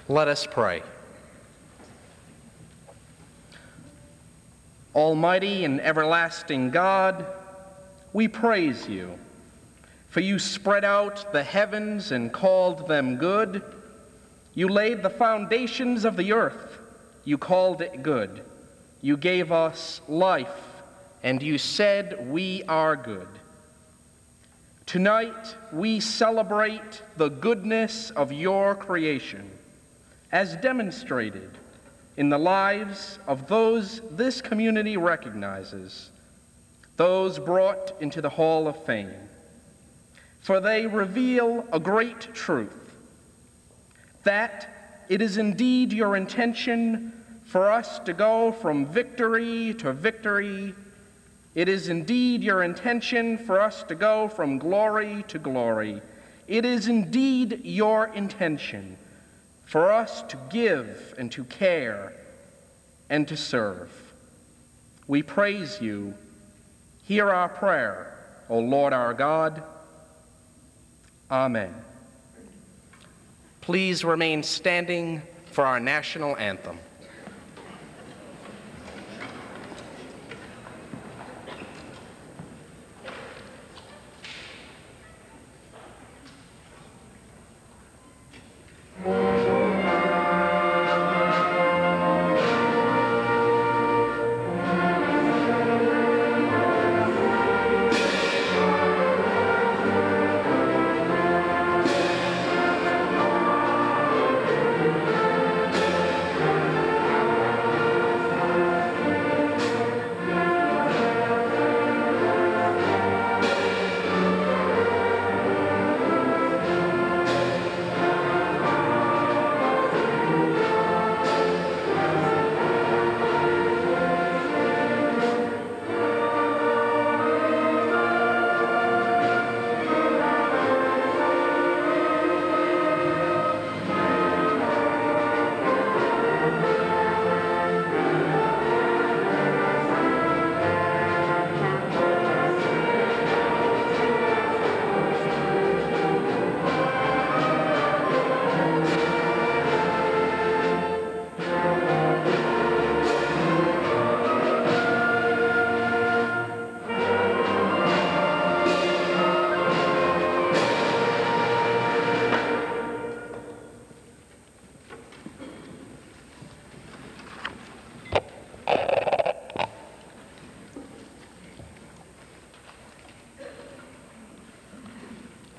Let us pray. Almighty and everlasting God, we praise you, for you spread out the heavens and called them good. You laid the foundations of the earth, you called it good. You gave us life, and you said we are good. Tonight, we celebrate the goodness of your creation, as demonstrated in the lives of those this community recognizes, those brought into the Hall of Fame. For they reveal a great truth, that it is indeed your intention for us to go from victory to victory. It is indeed your intention for us to go from glory to glory. It is indeed your intention for us to give and to care and to serve. We praise you. Hear our prayer, O Lord our God. Amen. Please remain standing for our national anthem.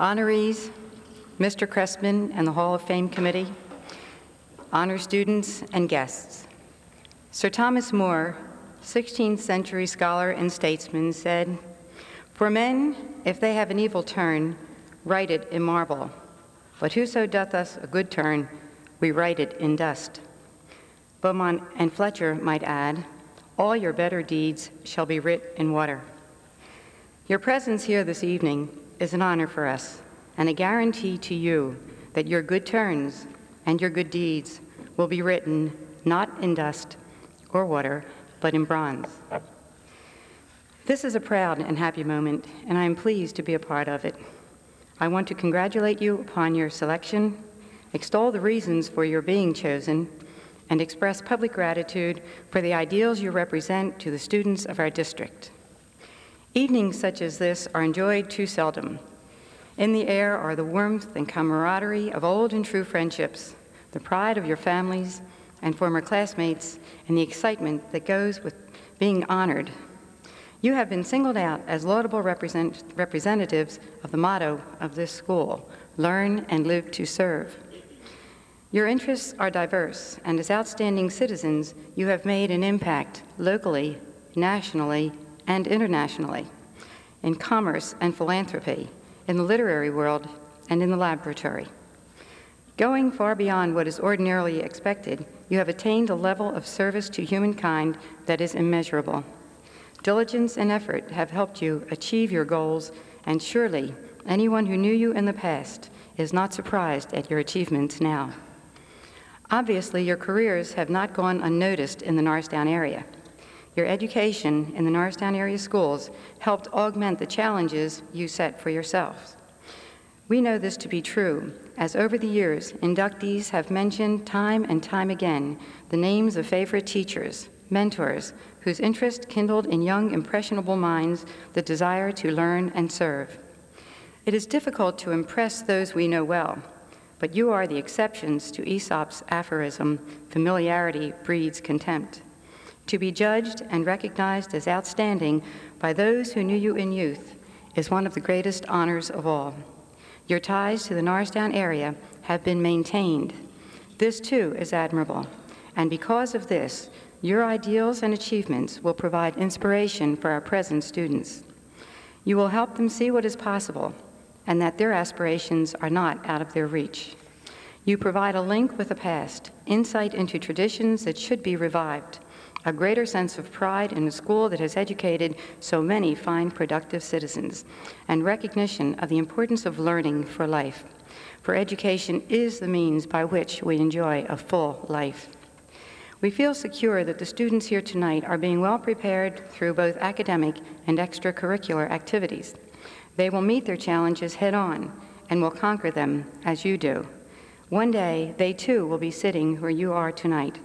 Honorees, Mr. Crespin and the Hall of Fame Committee, honor students and guests. Sir Thomas More, 16th century scholar and statesman, said, "For men, if they have an evil turn, write it in marble. But whoso doth us a good turn, we write it in dust." Beaumont and Fletcher might add, "All your better deeds shall be writ in water." Your presence here this evening is an honor for us and a guarantee to you that your good turns and your good deeds will be written not in dust or water, but in bronze. This is a proud and happy moment, and I am pleased to be a part of it. I want to congratulate you upon your selection, extol the reasons for your being chosen, and express public gratitude for the ideals you represent to the students of our district. Evenings such as this are enjoyed too seldom. In the air are the warmth and camaraderie of old and true friendships, the pride of your families and former classmates, and the excitement that goes with being honored. You have been singled out as laudable representatives of the motto of this school, learn and live to serve. Your interests are diverse, and as outstanding citizens, you have made an impact locally, nationally, and internationally, in commerce and philanthropy, in the literary world, and in the laboratory. Going far beyond what is ordinarily expected, you have attained a level of service to humankind that is immeasurable. Diligence and effort have helped you achieve your goals, and surely anyone who knew you in the past is not surprised at your achievements now. Obviously, your careers have not gone unnoticed in the Norristown area. Your education in the Norristown area schools helped augment the challenges you set for yourselves. We know this to be true, as over the years, inductees have mentioned time and time again the names of favorite teachers, mentors, whose interest kindled in young, impressionable minds the desire to learn and serve. It is difficult to impress those we know well, but you are the exceptions to Aesop's aphorism, familiarity breeds contempt. To be judged and recognized as outstanding by those who knew you in youth is one of the greatest honors of all. Your ties to the Norristown area have been maintained. This, too, is admirable, and because of this, your ideals and achievements will provide inspiration for our present students. You will help them see what is possible and that their aspirations are not out of their reach. You provide a link with the past, insight into traditions that should be revived, a greater sense of pride in a school that has educated so many fine, productive citizens, and recognition of the importance of learning for life. For education is the means by which we enjoy a full life. We feel secure that the students here tonight are being well prepared through both academic and extracurricular activities. They will meet their challenges head-on and will conquer them as you do. One day, they too will be sitting where you are tonight.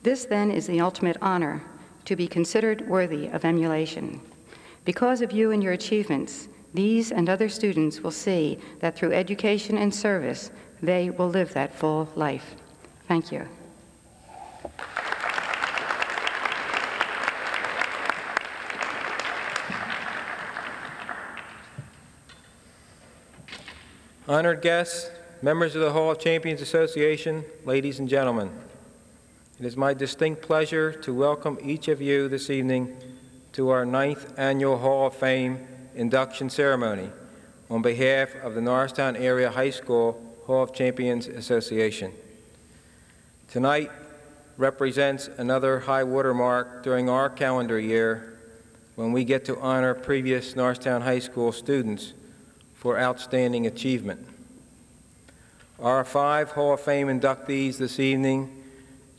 This, then, is the ultimate honor, to be considered worthy of emulation. Because of you and your achievements, these and other students will see that through education and service, they will live that full life. Thank you. Honored guests, members of the Hall of Champions Association, ladies and gentlemen, it is my distinct pleasure to welcome each of you this evening to our 9th Annual Hall of Fame induction ceremony on behalf of the Norristown Area High School Hall of Champions Association. Tonight represents another high watermark during our calendar year when we get to honor previous Norristown High School students for outstanding achievement. Our 5 Hall of Fame inductees this evening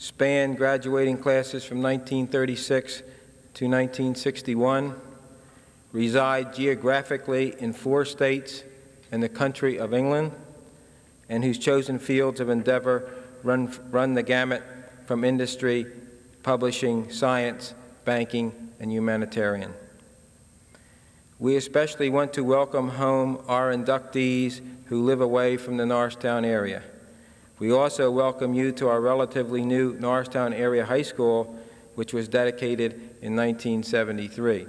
span graduating classes from 1936 to 1961, reside geographically in 4 states and the country of England, and whose chosen fields of endeavor run the gamut from industry, publishing, science, banking, and humanitarian. We especially want to welcome home our inductees who live away from the Norristown area. We also welcome you to our relatively new Norristown Area High School, which was dedicated in 1973.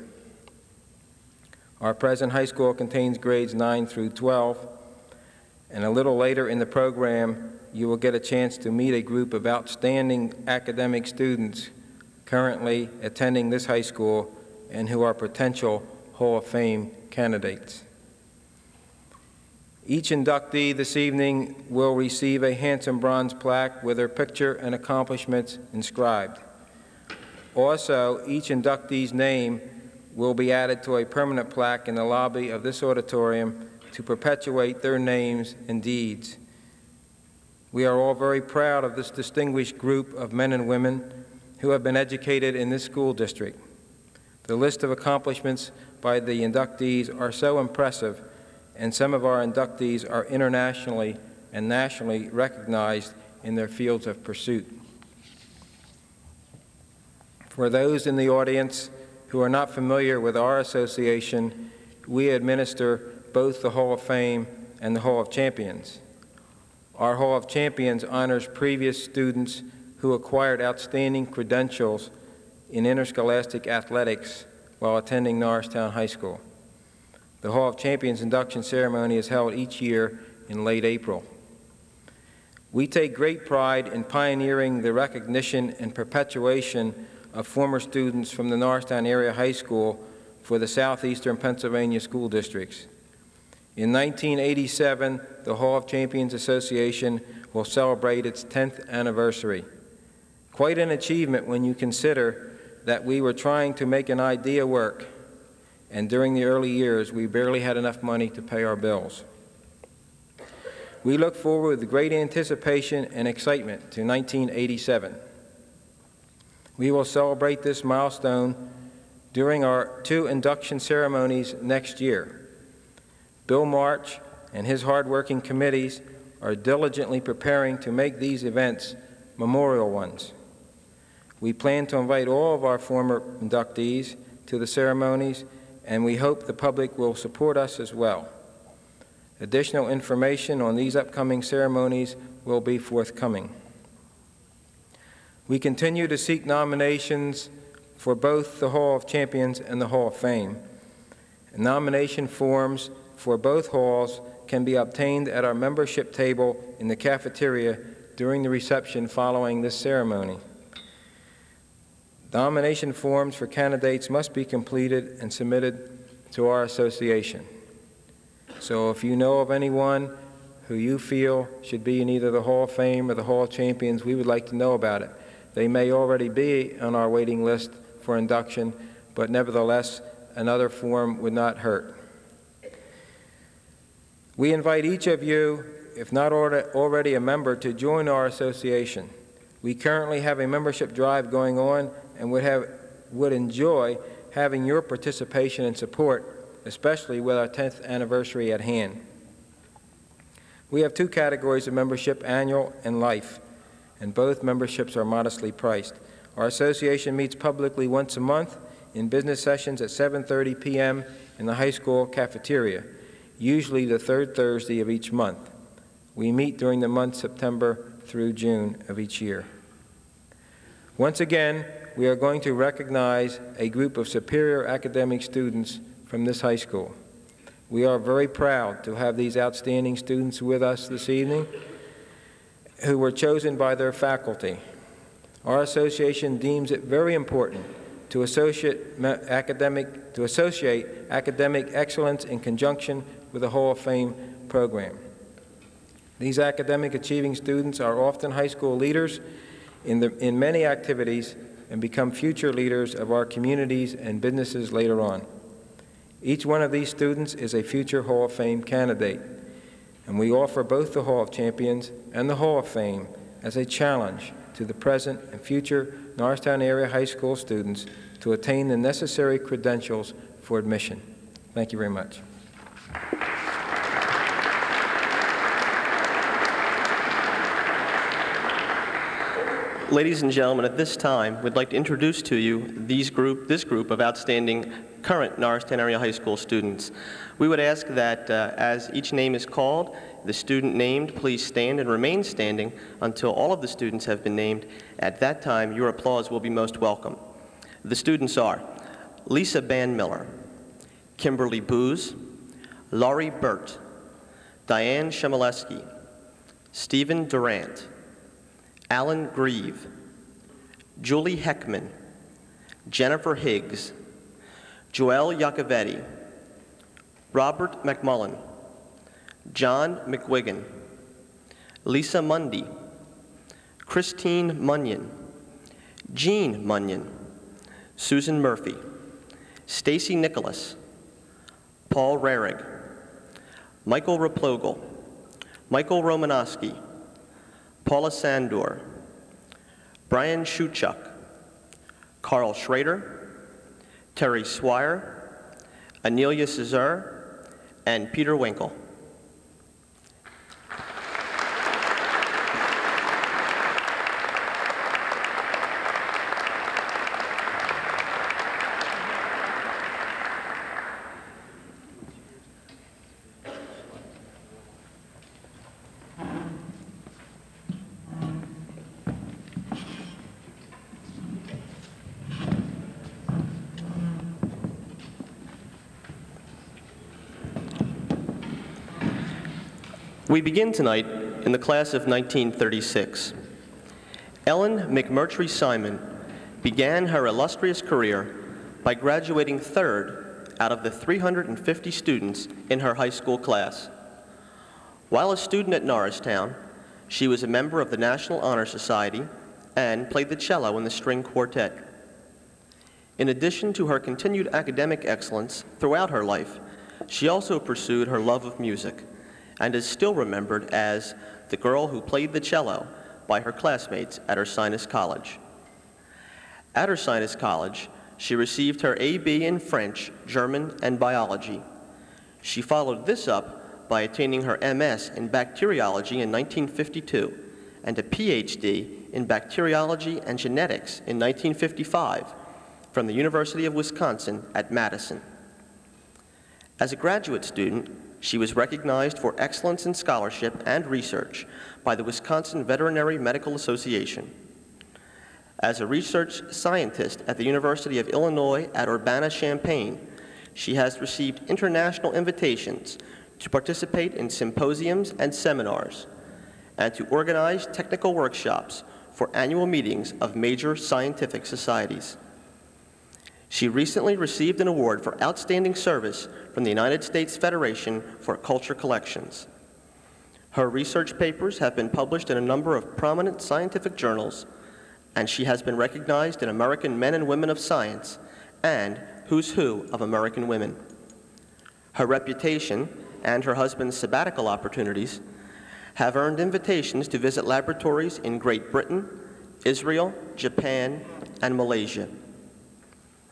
Our present high school contains grades 9 through 12, and a little later in the program, you will get a chance to meet a group of outstanding academic students currently attending this high school and who are potential Hall of Fame candidates. Each inductee this evening will receive a handsome bronze plaque with their picture and accomplishments inscribed. Also, each inductee's name will be added to a permanent plaque in the lobby of this auditorium to perpetuate their names and deeds. We are all very proud of this distinguished group of men and women who have been educated in this school district. The list of accomplishments by the inductees are so impressive, and some of our inductees are internationally and nationally recognized in their fields of pursuit. For those in the audience who are not familiar with our association, we administer both the Hall of Fame and the Hall of Champions. Our Hall of Champions honors previous students who acquired outstanding credentials in interscholastic athletics while attending Norristown High School. The Hall of Champions induction ceremony is held each year in late April. We take great pride in pioneering the recognition and perpetuation of former students from the Norristown Area High School for the Southeastern Pennsylvania school districts. In 1987, the Hall of Champions Association will celebrate its 10th anniversary. Quite an achievement when you consider that we were trying to make an idea work, and during the early years, we barely had enough money to pay our bills. We look forward with great anticipation and excitement to 1987. We will celebrate this milestone during our 2 induction ceremonies next year. Bill March, and his hardworking committees are diligently preparing to make these events memorial ones. We plan to invite all of our former inductees to the ceremonies, and we hope the public will support us as well. Additional information on these upcoming ceremonies will be forthcoming. We continue to seek nominations for both the Hall of Champions and the Hall of Fame. Nomination forms for both halls can be obtained at our membership table in the cafeteria during the reception following this ceremony. Nomination forms for candidates must be completed and submitted to our association. So if you know of anyone who you feel should be in either the Hall of Fame or the Hall of Champions, we would like to know about it. They may already be on our waiting list for induction, but nevertheless, another form would not hurt. We invite each of you, if not already a member, to join our association. We currently have a membership drive going on and would enjoy having your participation and support, especially with our 10th anniversary at hand. We have two categories of membership, annual and life, and both memberships are modestly priced. Our association meets publicly once a month in business sessions at 7:30 p.m. in the high school cafeteria, usually the third Thursday of each month. We meet during the month September through June of each year. Once again, we are going to recognize a group of superior academic students from this high school. We are very proud to have these outstanding students with us this evening who were chosen by their faculty. Our association deems it very important to associate academic excellence in conjunction with the Hall of Fame program. These academic achieving students are often high school leaders in many activities and become future leaders of our communities and businesses later on. Each one of these students is a future Hall of Fame candidate, and we offer both the Hall of Champions and the Hall of Fame as a challenge to the present and future Norristown area high school students to attain the necessary credentials for admission. Thank you very much. Ladies and gentlemen, at this time, we'd like to introduce to you this group of outstanding current Norristown area high school students. We would ask that as each name is called, the student named please stand and remain standing until all of the students have been named. At that time, your applause will be most welcome. The students are Lisa Bandmiller, Kimberly Booz, Laurie Burt, Diane Shemileski, Stephen Durant, Alan Grieve, Julie Heckman, Jennifer Higgs, Joelle Iacovetti, Robert McMullen, John McWigan, Lisa Mundy, Christine Munyon, Jean Munyon, Susan Murphy, Stacy Nicholas, Paul Rarig, Michael Raplogel, Michael Romanowski, Paula Sandor, Brian Shuchuk, Carl Schrader, Terry Swire, Anelia Cesar, and Peter Winkle. We begin tonight in the class of 1936. Ellen McMurtry Simon began her illustrious career by graduating third out of the 350 students in her high school class. While a student at Norristown, she was a member of the National Honor Society and played the cello in the string quartet. In addition to her continued academic excellence throughout her life, she also pursued her love of music and is still remembered as the girl who played the cello by her classmates at Ursinus College. At Ursinus College, she received her A.B. in French, German, and biology. She followed this up by attaining her MS in bacteriology in 1952 and a PhD in bacteriology and genetics in 1955 from the University of Wisconsin at Madison. As a graduate student, she was recognized for excellence in scholarship and research by the Wisconsin Veterinary Medical Association. As a research scientist at the University of Illinois at Urbana-Champaign, she has received international invitations to participate in symposiums and seminars, and to organize technical workshops for annual meetings of major scientific societies. She recently received an award for outstanding service from the United States Federation for Culture Collections. Her research papers have been published in a number of prominent scientific journals, and she has been recognized in American Men and Women of Science and Who's Who of American Women. Her reputation and her husband's sabbatical opportunities have earned invitations to visit laboratories in Great Britain, Israel, Japan, and Malaysia.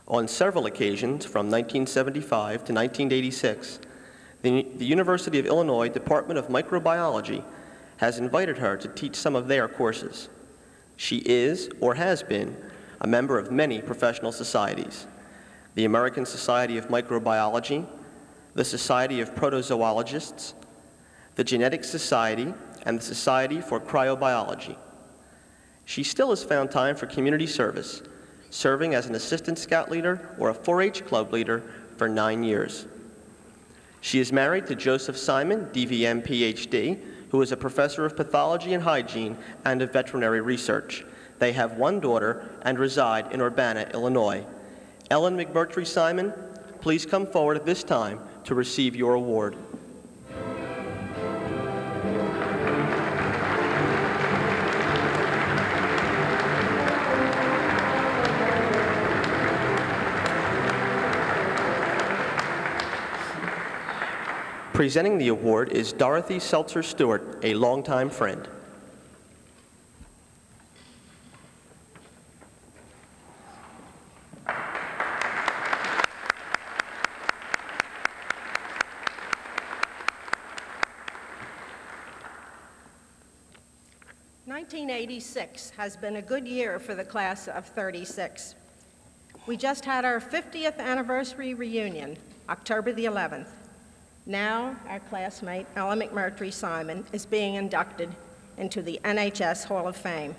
On several occasions, from 1975 to 1986, the University of Illinois Department of Microbiology has invited her to teach some of their courses. She is, or has been, a member of many professional societies: the American Society of Microbiology, the Society of Protozoologists, the Genetics Society, and the Society for Cryobiology. She still has found time for community service, serving as an assistant scout leader or a 4-H club leader for 9 years. She is married to Joseph Simon, DVM PhD, who is a professor of pathology and hygiene and of veterinary research. They have one daughter and reside in Urbana, Illinois. Ellen McMurtry Simon, please come forward at this time to receive your award. Presenting the award is Dorothy Seltzer Stewart, a longtime friend. '86 has been a good year for the class of '36. We just had our 50th anniversary reunion, October the 11th. Now, our classmate, Ellen McMurtry Simon, is being inducted into the NHS Hall of Fame.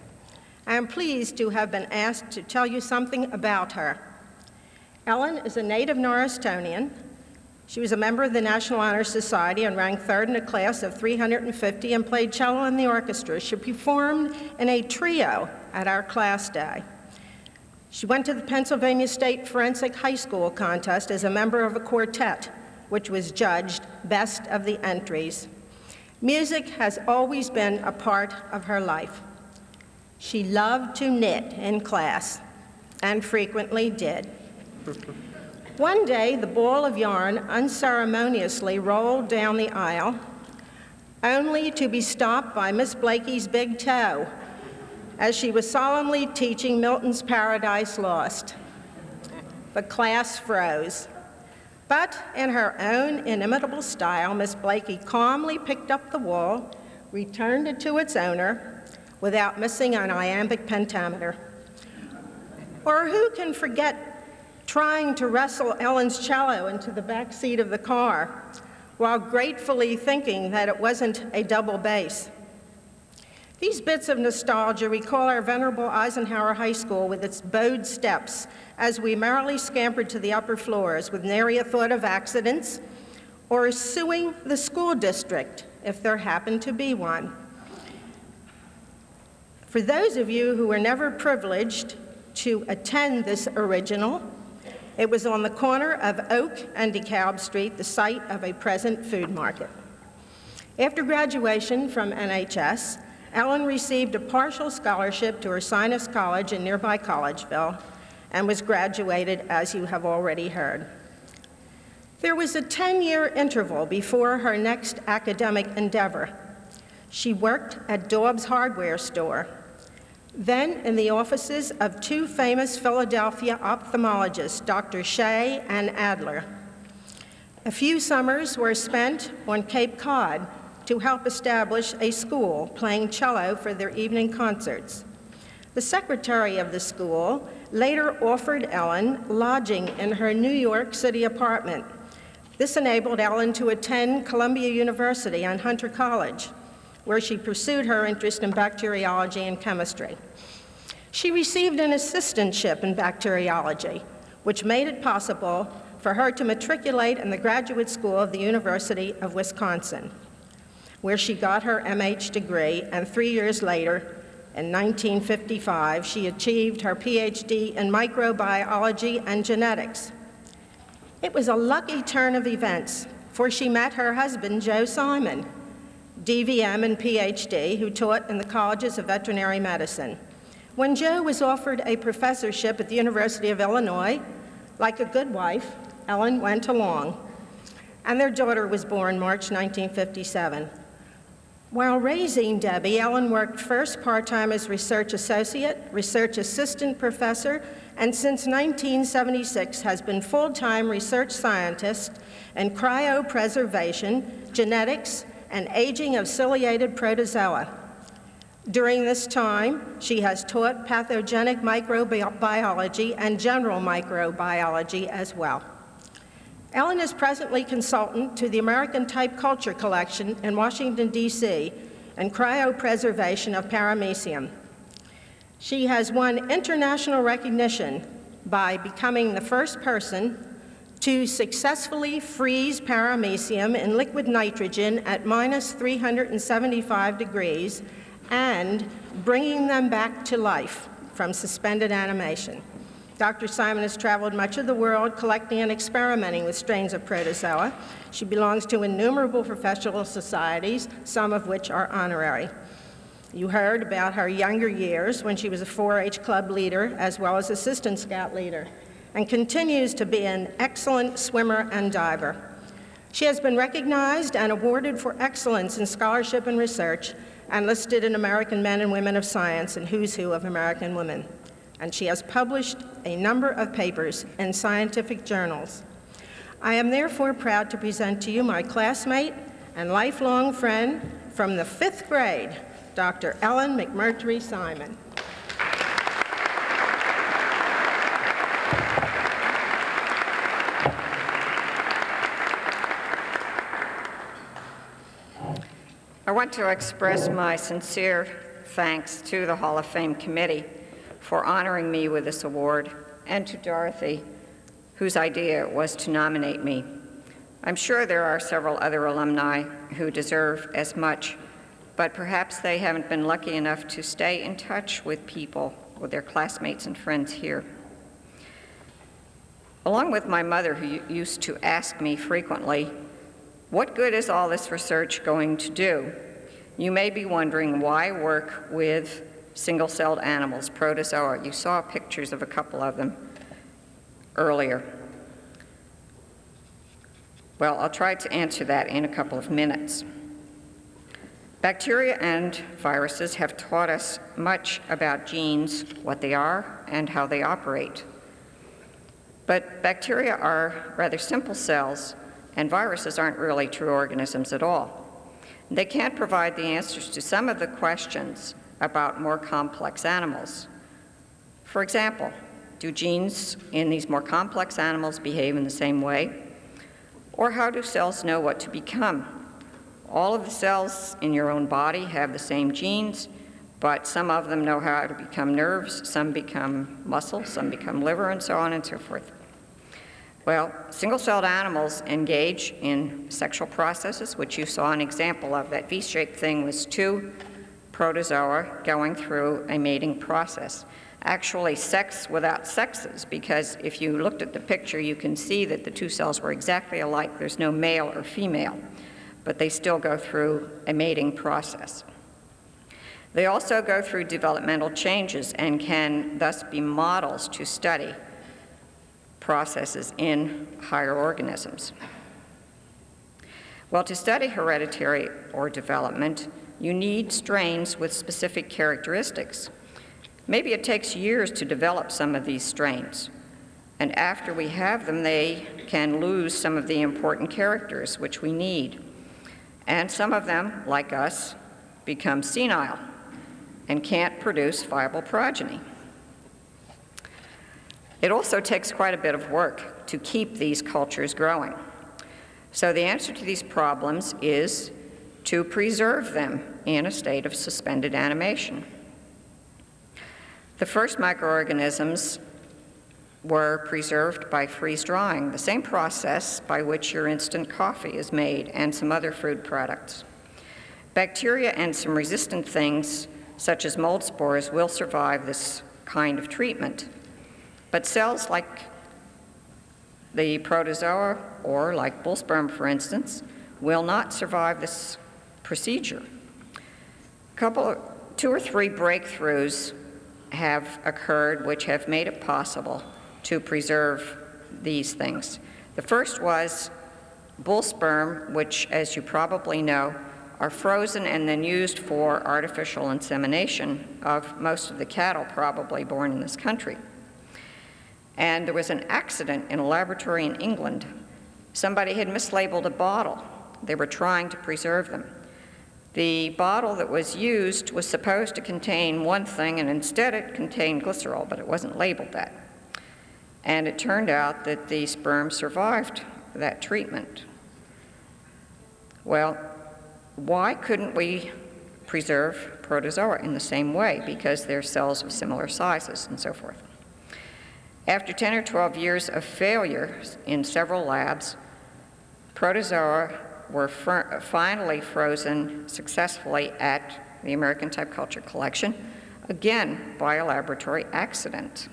I am pleased to have been asked to tell you something about her. Ellen is a native Norristownian. She was a member of the National Honor Society and ranked third in a class of 350 and played cello in the orchestra. She performed in a trio at our class day. She went to the Pennsylvania State Forensic High School contest as a member of a quartet, which was judged best of the entries. Music has always been a part of her life. She loved to knit in class, and frequently did. One day, the ball of yarn unceremoniously rolled down the aisle, only to be stopped by Miss Blakey's big toe as she was solemnly teaching Milton's Paradise Lost. The class froze. But in her own inimitable style, Miss Blakey calmly picked up the wool, returned it to its owner without missing an iambic pentameter. Or who can forget trying to wrestle Ellen's cello into the back seat of the car while gratefully thinking that it wasn't a double bass? These bits of nostalgia recall our venerable Eisenhower High School with its bowed steps as we merrily scampered to the upper floors with nary a thought of accidents or suing the school district if there happened to be one. For those of you who were never privileged to attend this original, it was on the corner of Oak and DeKalb Street, the site of a present food market. After graduation from NHS, Ellen received a partial scholarship to Ursinus College in nearby Collegeville and was graduated, as you have already heard. There was a 10-year interval before her next academic endeavor. She worked at Daub's hardware store, then in the offices of two famous Philadelphia ophthalmologists, Dr. Shea and Adler. A few summers were spent on Cape Cod to help establish a school playing cello for their evening concerts. The secretary of the school later offered Ellen lodging in her New York City apartment. This enabled Ellen to attend Columbia University and Hunter College, where she pursued her interest in bacteriology and chemistry. She received an assistantship in bacteriology, which made it possible for her to matriculate in the graduate school of the University of Wisconsin, where she got her MH degree, and 3 years later, in 1955, she achieved her PhD in microbiology and genetics. It was a lucky turn of events, for she met her husband, Joe Simon, DVM and PhD, who taught in the colleges of veterinary medicine. When Joe was offered a professorship at the University of Illinois, like a good wife, Ellen went along, and their daughter was born March 1957. While raising Debbie, Ellen worked first part-time as research associate, research assistant professor, and since 1976 has been full-time research scientist in cryopreservation, genetics, and aging of ciliated protozoa. During this time, she has taught pathogenic microbiology and general microbiology as well. Ellen is presently consultant to the American Type Culture Collection in Washington, D.C., and cryopreservation of paramecium. She has won international recognition by becoming the first person to successfully freeze paramecium in liquid nitrogen at -375 degrees and bringing them back to life from suspended animation. Dr. Simon has traveled much of the world collecting and experimenting with strains of protozoa. She belongs to innumerable professional societies, some of which are honorary. You heard about her younger years when she was a 4-H club leader as well as assistant scout leader, and continues to be an excellent swimmer and diver. She has been recognized and awarded for excellence in scholarship and research and listed in American Men and Women of Science and Who's Who of American Women. And she has published a number of papers in scientific journals. I am therefore proud to present to you my classmate and lifelong friend from the 5th grade, Dr. Ellen McMurtry Simon. I want to express my sincere thanks to the Hall of Fame committee for honoring me with this award, and to Dorothy, whose idea was to nominate me. I'm sure there are several other alumni who deserve as much, but perhaps they haven't been lucky enough to stay in touch with people, with their classmates and friends here. Along with my mother, who used to ask me frequently, what good is all this research going to do? You may be wondering why work with single-celled animals, protozoa. You saw pictures of a couple of them earlier. Well, I'll try to answer that in a couple of minutes. Bacteria and viruses have taught us much about genes, what they are, and how they operate. But bacteria are rather simple cells, and viruses aren't really true organisms at all. They can't provide the answers to some of the questions about more complex animals. For example, do genes in these more complex animals behave in the same way? Or how do cells know what to become? All of the cells in your own body have the same genes, but some of them know how to become nerves, some become muscle, some become liver, and so on and so forth. Well, single-celled animals engage in sexual processes, which you saw an example of. That V-shaped thing was 2 protozoa going through a mating process. Actually, sex without sexes, because if you looked at the picture, you can see that the 2 cells were exactly alike. There's no male or female, but they still go through a mating process. They also go through developmental changes and can thus be models to study processes in higher organisms. Well, to study hereditary or development, you need strains with specific characteristics. Maybe it takes years to develop some of these strains, And after we have them, they can lose some of the important characters which we need. And some of them, like us, become senile and can't produce viable progeny. It also takes quite a bit of work to keep these cultures growing. So the answer to these problems is to preserve them in a state of suspended animation. The first microorganisms were preserved by freeze-drying, the same process by which your instant coffee is made and some other food products. Bacteria and some resistant things, such as mold spores, will survive this kind of treatment. But cells like the protozoa, or like bull sperm, for instance, will not survive this procedure. Two or three breakthroughs have occurred which have made it possible to preserve these things. The first was bull sperm, which, as you probably know, are frozen and then used for artificial insemination of most of the cattle probably born in this country. And there was an accident in a laboratory in England. Somebody had mislabeled a bottle. They were trying to preserve them. The bottle that was used was supposed to contain one thing, and instead it contained glycerol, but it wasn't labeled that. And it turned out that the sperm survived that treatment. Well, why couldn't we preserve protozoa in the same way? Because they're cells of similar sizes and so forth. After 10 or 12 years of failure in several labs, protozoa were finally frozen successfully at the American Type Culture Collection, again by a laboratory accident.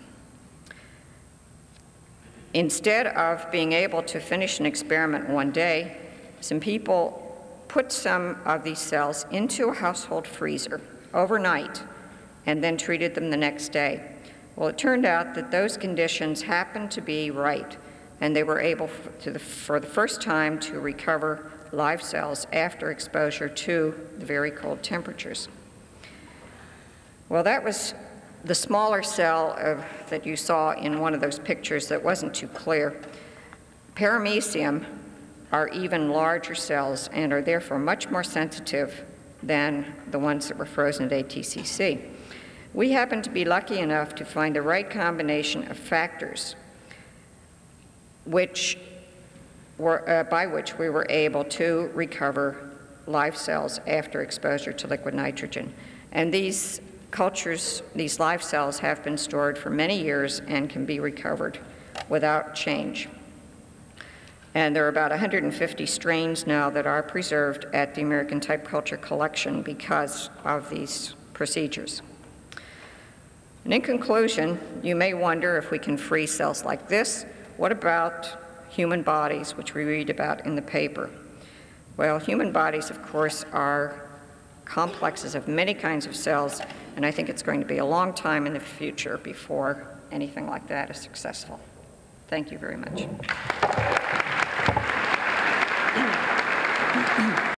Instead of being able to finish an experiment one day, some people put some of these cells into a household freezer overnight and then treated them the next day. Well, it turned out that those conditions happened to be right, and they were able for the first time to recover live cells after exposure to the very cold temperatures. Well, that was the smaller cell that you saw in one of those pictures that wasn't too clear. Paramecium are even larger cells and are therefore much more sensitive than the ones that were frozen at ATCC. We happened to be lucky enough to find the right combination of factors by which we were able to recover live cells after exposure to liquid nitrogen. And these cultures, these live cells, have been stored for many years and can be recovered without change. And there are about 150 strains now that are preserved at the American Type Culture Collection because of these procedures. And in conclusion, you may wonder if we can freeze cells like this. What about human bodies, which we read about in the paper? Well, human bodies, of course, are complexes of many kinds of cells, and I think it's going to be a long time in the future before anything like that is successful. Thank you very much.